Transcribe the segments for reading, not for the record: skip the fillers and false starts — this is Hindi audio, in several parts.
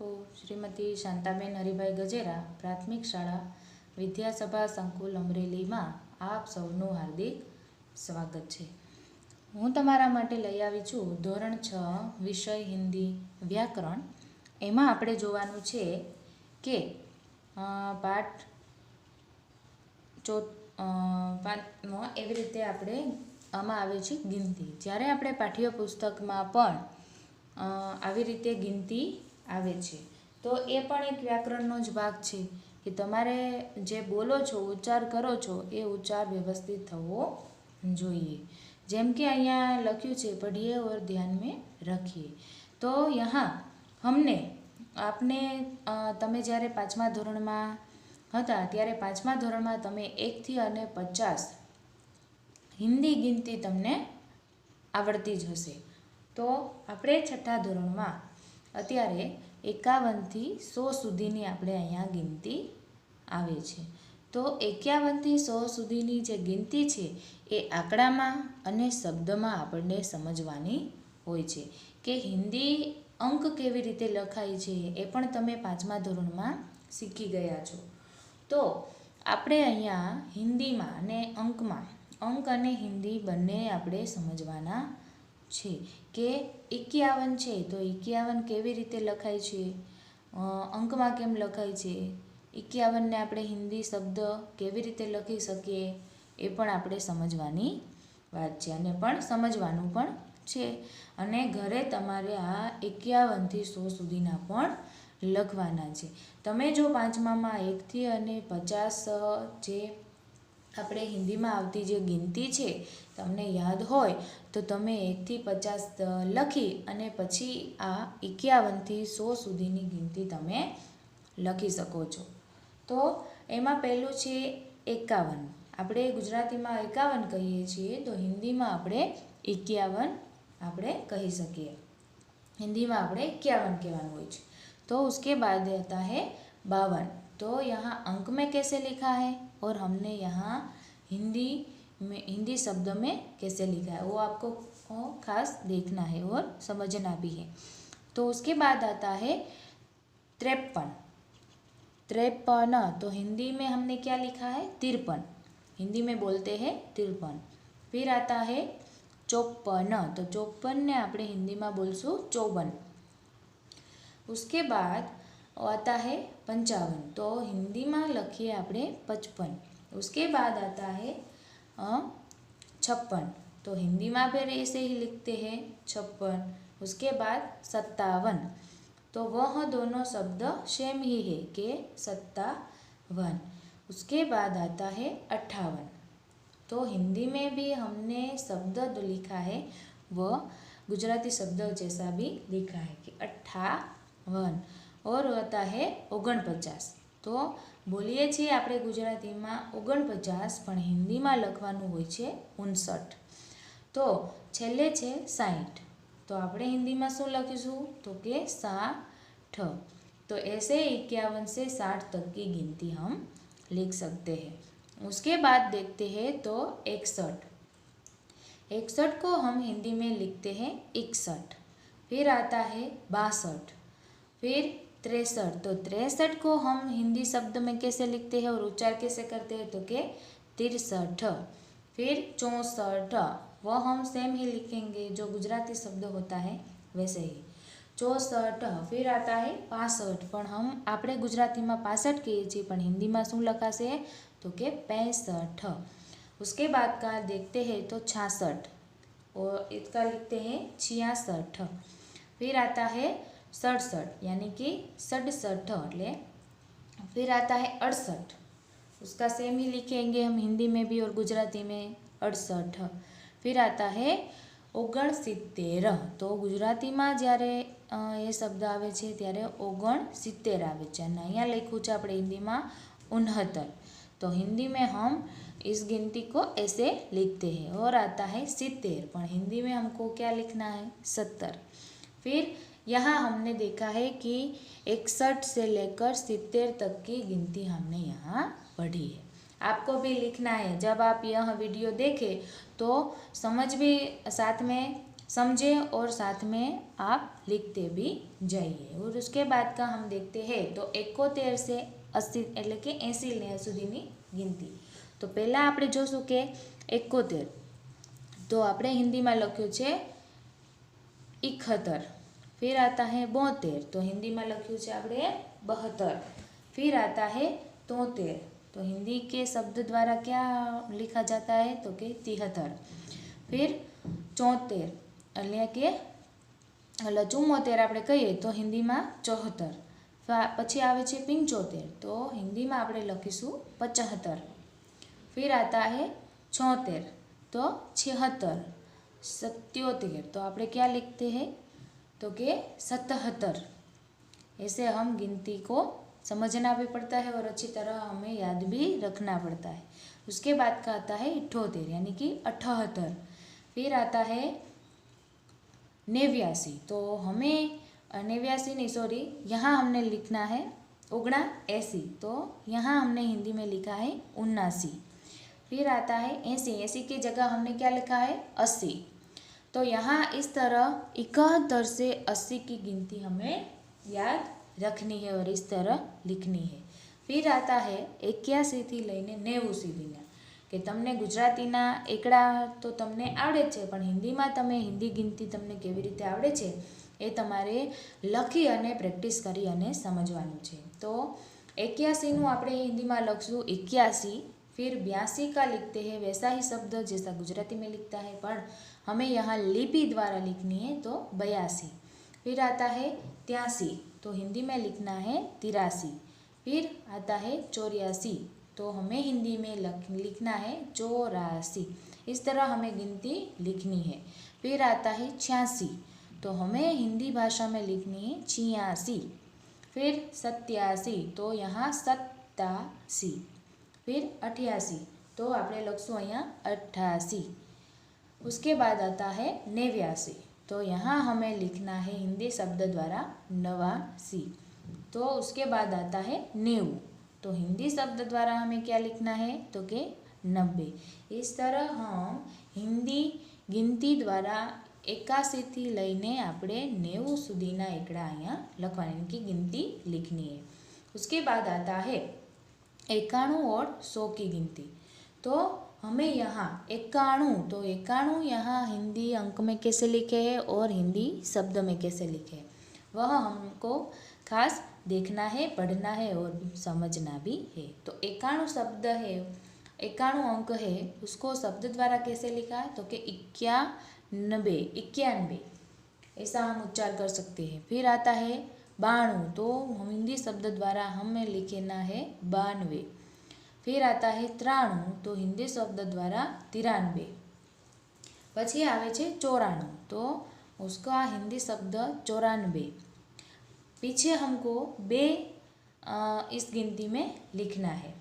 बाळको, श्रीमती शांताबेन हरिभाई गजेरा, प्राथमिक शाळा विद्यासभा संकुल अमरेली में आप सौनु हार्दिक स्वागत है। हूँ तमारा माटे लई आवी छूं धोरण 6 विषय हिंदी व्याकरण। एमां आपणे जोवानुं छे के पाठ पाठमां एवी रीते आपणे आमां आवे छे गिनती। ज्यारे आपणे पाठ्यपुस्तकमां पण આવી રીતે ગિનતી આવે છે તો એ પણ એક વ્યાકરણનો જ ભાગ છે કે તમારે જે બોલો છો, ઉચ્ચાર કરો છો એ ઉચ્ચાર વ્યવસ્થિત થવો જોઈએ। જેમ કે અહીંયા લખ્યું છે पढ़िए और ध्यान में रखिए। तो यहाँ हमने आपने તમે જ્યારે 5મા ધોરણમાં હતા ત્યારે 5મા ધોરણમાં તમે 1 થી અને 50 હિન્દી ગિનતી તમને આવડતી જ હશે। तो આપણે 6ठा ધોરણમાં અત્યારે 51 થી 100 સુધીની આપણે અહીંયા ગિનતી આવે છે। તો 51 થી 100 સુધીની જે ગિનતી છે એ આંકડામાં અને શબ્દમાં આપણને સમજવાની હોય છે કે હિન્દી અંક કેવી રીતે લખાય છે એ પણ તમે 5મા ધોરણમાં શીખી ગયા છો। તો આપણે અહીંયા હિન્દીમાં અને અંકમાં અંક અને હિન્દી બંને આપણે સમજવાના છે કે 51 છે તો 51 કેવી રીતે લખાય છે, અંકમાં કેમ લખાય છે, 51 ને આપણે હિન્દી શબ્દ કેવી રીતે લખી શકીએ એ પણ આપણે સમજવાની વાત છે અને પણ સમજવાનું પણ છે। અને ઘરે તમારે આ 51 થી 100 સુધીના પણ લખવાના છે। તમે જો 5મામાં 1 થી અને 50 જે આપણે હિન્દીમાં આવતી જે ગિનતી છે તમને યાદ હોય તો તમે 1 થી 50 લખી અને પછી આ 51 થી 100 સુધીની ગિનતી તમે લખી શકો છો। તો એમાં પહેલું છે 51। આપણે ગુજરાતીમાં 51 કહીએ છીએ તો હિન્દીમાં આપણે 51 આપણે કહી શકીએ। हिंदी में આપણે 51 કહેવાનું હોય છે। तो उसके बाद आता है 52। तो यहाँ अंक में कैसे लिखा है और हमने यहाँ हिंदी शब्द में कैसे लिखा है वो आपको खास देखना है और समझना भी है। तो उसके बाद आता है 53। 53 तो हिंदी में हमने क्या लिखा है 53, हिंदी में बोलते हैं 53। फिर आता है 54। तो 54 ने આપણે हिंदीમાં બોલશું 54। उसके बाद आता है 55। तो हिंदी में लखिए આપણે 55। उसके बाद आता है 56। तो हिंदी में फिर ऐसे ही लिखते हैं 56। उसके बाद 57। तो वह दोनों शब्द सेम ही है कि 57। उसके बाद आता है 58। तो हिंदी में भी हमने शब्द जो लिखा है वह गुजराती शब्द जैसा भी लिखा है कि 58। और आता है 49। तो बोलीए छे आपणे गुजरातीमां 49 पण हिंदीमां लखवानुं होय छे 59। तो छेल्ले छे 60। तो आपणे हिंदीमां शुं लखीशुं तो के 60। तो ऐसे 51 से 60 तक की गिनती हम लिख सकते हैं। उसके बाद देखते हैं तो 61। 61 को हम हिंदी में लिखते हैं 61। फिर आता है 62। फिर 63। तो 63 को हम हिंदी शब्द में कैसे लिखते हैं और उच्चार कैसे करते हैं तो के 63। फिर 64 वह हम सेम ही लिखेंगे जो गुजराती शब्द होता है वैसे ही 64। फिर आता है 65। पण हम आपणे गुजराती में 65 कहीए छीए पण हिंदी में शुं लखाशे तो के 65। उसके बाद का देखते हैं तो 66 और इसका लिखते हैं 66। फिर आता है 67 यानी कि 67। फिर आता है 68। उसका सेम ही लिखेंगे हम हिंदी में भी और गुजराती में 68। फिर आता है 69। तो गुजराती में જ્યારે ये शब्द आवे छे त्यारे 69 आवे छे અને અહીંયા લખ્યું છે આપણે हिंदीમાં 69। तो हिंदी में हम इस गिनती को ऐसे लिखते हैं। और आता है 70 पर हिंदी में हमको क्या लिखना है 70। फिर यहाँ हमने देखा है कि 61 से लेकर 70 तक की गिनती हमने यहाँ पढ़ी है। आपको भी लिखना है। जब आप यह वीडियो देखें तो समझ भी साथ में समझे और साथ में आप लिखते भी जाइए। और उसके बाद का हम देखते हैं तो 71 से 80 એટલે કે 80 ને સુધીની ગિનતી। તો પહેલાં આપણે જોશું કે 71, तो આપણે હિન્દીમાં લખ્યું છે 71। फिर आता है 72, तो हिंदी में लख्यू है આપણે 72। फिर आता है 73, तो हिंदी के शब्द द्वारा क्या लिखा जाता है तो कि 73। फिर 74 એટલે કે 74 આપણે કહીએ તો હિન્દીમાં 74। પછી આવે છે 75, तो हिंदी में આપણે લખીશું 75। फिर आता है 76, तो 76। 77, तो આપણે क्या लिखते हैं तो कि 77। ऐसे हम गिनती को समझना भी पड़ता है और अच्छी तरह हमें याद भी रखना पड़ता है। उसके बाद का आता है 78 यानी कि 78। फिर आता है 89, तो हमें 89 नहीं सॉरी, यहाँ हमने लिखना है 79, तो यहाँ हमने हिंदी में लिखा है 79। फिर आता है 80, 80 की जगह हमने क्या लिखा है 80। तो यहाँ इस तरह 71 से 80 की गिनती हमें याद रखनी है और इस तरह लिखनी है। फिर आता है 81 થી લઈને 90 સુધીના કે તમને ગુજરાતીના એકડા તો તમને આવડે છે, પણ હિન્દીમાં તમે હિન્દી गिनती તમને કેવી રીતે આવડે છે એ તમારે લખી અને પ્રેક્ટિસ કરી અને સમજવાનું છે। તો 81નું આપણે હિન્દીમાં લખશું 81। फिर 82 का लिखते हैं वैसा ही शब्द जैसा गुजराती में लिखता है, पर हमें यहाँ लिपि द्वारा लिखनी है तो 82। फिर आता है 83, तो हिंदी में लिखना है 83। फिर आता है 84, तो हमें हिंदी में लिखना है 84। इस तरह हमें गिनती लिखनी है। फिर आता है 86, तो हमें हिंदी भाषा में लिखनी है 86। फिर 87, तो यहाँ 87। फिर 88, तो આપણે લખશું અહીંયા 88। उसके बाद आता है 89, तो यहाँ हमें लिखना है हिंदी शब्द द्वारा 89। तो उसके बाद आता है 90, तो हिंदी शब्द द्वारा हमें क्या लिखना है तो कि 90। इस तरह हम हिंदी गिनती द्वारा 81 થી લઈને આપણે 90 સુધીના એકડા અહીંયા લખવાના, इनकी गिनती लिखनी है। उसके बाद आता है 91 और 100 की गिनती। तो हमें यहाँ 91, तो 91 यहाँ हिंदी अंक में कैसे लिखे हैं और हिंदी शब्द में कैसे लिखे हैं वह हमको खास देखना है, पढ़ना है और समझना भी है। तो 91 शब्द है, 91 अंक है, उसको शब्द द्वारा कैसे लिखा है तो कि 91 ऐसा हम उच्चार कर सकते हैं। फिर आता है 92, तो हिंदी शब्द द्वारा हमें लिखना है 92। फिर आता है 93, तो हिंदी शब्द द्वारा 93। પછી આવે છે 94, तो उसका हिंदी शब्द 94। पीछे हमको 2 इस गिनती में लिखना है,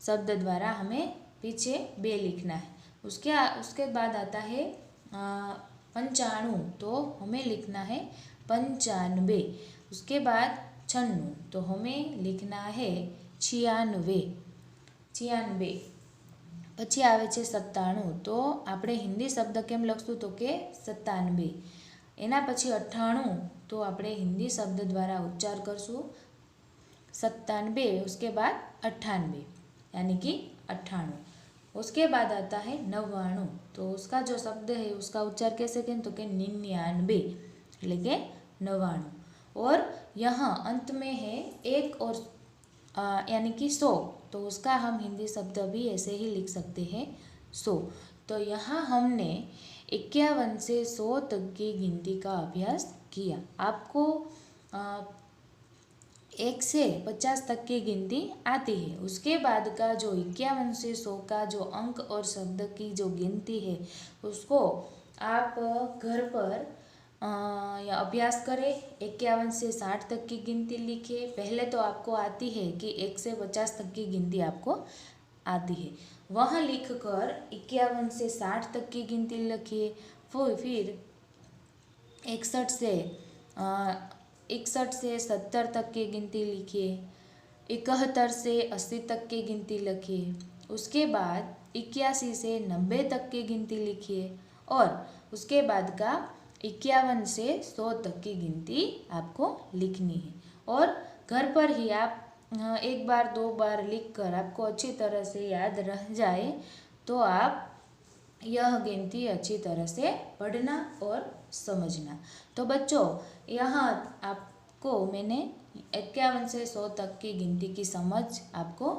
शब्द द्वारा हमें पीछे 2 लिखना है। उसके बाद आता है 95, तो हमें लिखना है 95। उसके बाद 96, तो हमें लिखना है 96। પછી આવે છે 97, तो આપણે हिंदी शब्द केम લખશું तो કે 97। એના પછી 98, तो આપણે हिंदी शब्द द्वारा उच्चार करશું 97। उसके बाद 98 यानी कि 98। उसके बाद आता है 99, तो उसका जो शब्द है उसका उच्चार कैसे करें तो कि 99 એટલે કે 99। और यहाँ अंत में है 1 और यानी कि 100, तो उसका हम हिंदी शब्द भी ऐसे ही लिख सकते हैं 100। तो यहाँ हमने 51 से 100 तक की गिनती का अभ्यास किया। आपको 1 से 50 तक की गिनती आती है। उसके बाद का जो 51 से 100 का जो अंक और शब्द की जो गिनती है उसको आप घर पर या अभ्यास करें। 51 से 60 तक की गिनती लिखिए। पहले तो आपको आती है कि 1 से 50 तक की गिनती आपको आती है, वह लिखकर 51 से 60 तक की गिनती लिखिए। फिर 61 से 70 तक की गिनती लिखिए। 71 से 80 तक की गिनती लिखिए। उसके बाद 81 से 90 तक की गिनती लिखिए और उसके बाद का 51 से 100 तक की गिनती आपको लिखनी है। और घर पर ही आप एक बार 2 बार लिखकर आपको अच्छी तरह से याद रह जाए तो आप यह गिनती अच्छी तरह से पढ़ना और समझना। तो बच्चों, यहाँ आपको मैंने 51 से 100 तक की गिनती की समझ आपको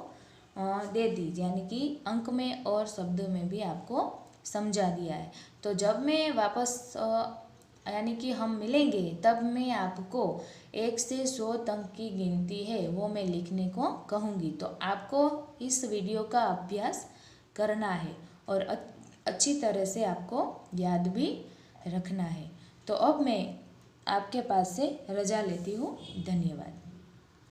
दे दी, यानी कि अंक में और शब्द में भी आपको समझा दिया है। तो जब मैं वापस यानी कि हम मिलेंगे तब मैं आपको 1 से 100 तक की गिनती है वो मैं लिखने को कहूँगी। तो आपको इस वीडियो का अभ्यास करना है और अच्छी तरह से आपको याद भी रखना है। तो अब मैं आपके पास से रजा लेती हूँ। धन्यवाद।